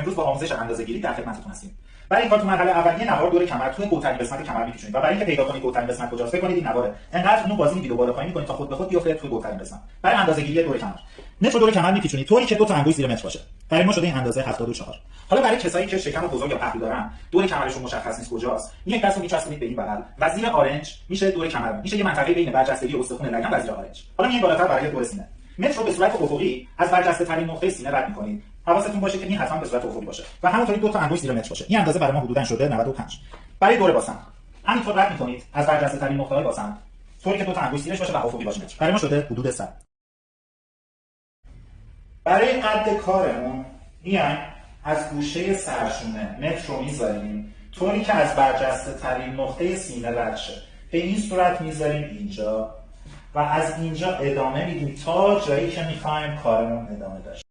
امروز با آموزش اندازه‌گیری در خدمتتون هستیم. برای این کار تو مرحله اولیه نوار دور کمر توی قوت‌ترین قسمت کمر می‌پیچونید و برای اینکه پیدا کنید قوت‌ترین قسمت کجاست فکر کنید این نواره. انقدر اونو بازی می‌دید و بالا پایین می‌کنید تا خود به خود بیفته توی قوت‌ترین قسمت. برای اندازه‌گیری دور کمر متر دور کمر می‌پیچونید طوری که 2 تا انگوش زیر متر باشه. برای ما شده این اندازه 74. حالا برای کسایی که شکم بزرگ یا پهلو دارن دور کمرشون مشخص نیست کجاست، یک دستو می‌چسبونید به این بغل و زیر آرنج میشه دور کمر، میشه یه منطقه بین برجستگی استخوان لگن و زیر آرنج. حالا میایم بالاتر برای دور سینه. متر رو به صورت افقی از برجسته‌ترین نقطه سینه رد می‌کنید. حواستون باشه که این حتما به صورت افقی باشه و همونطوری 2 تا انگوش زیر متر باشه. این اندازه برای ما حدوداً شده 95. برای دور باسن همینطور رد می‌کنید از برجسته‌ترین نقطه‌های باسن طوری که 2 تا انگوش زیرش باشه و افقی باشه. برای ما شده حدود 100. برای قد کارمون میایم از گوشه سرشونه متر رو می‌ذاریم طوری که از برجسته‌ترین نقطه سینه رد شه. به این صورت می‌ذاریم اینجا و از اینجا ادامه میدیم تا جایی که می‌خوایم کارمون ادامه داشته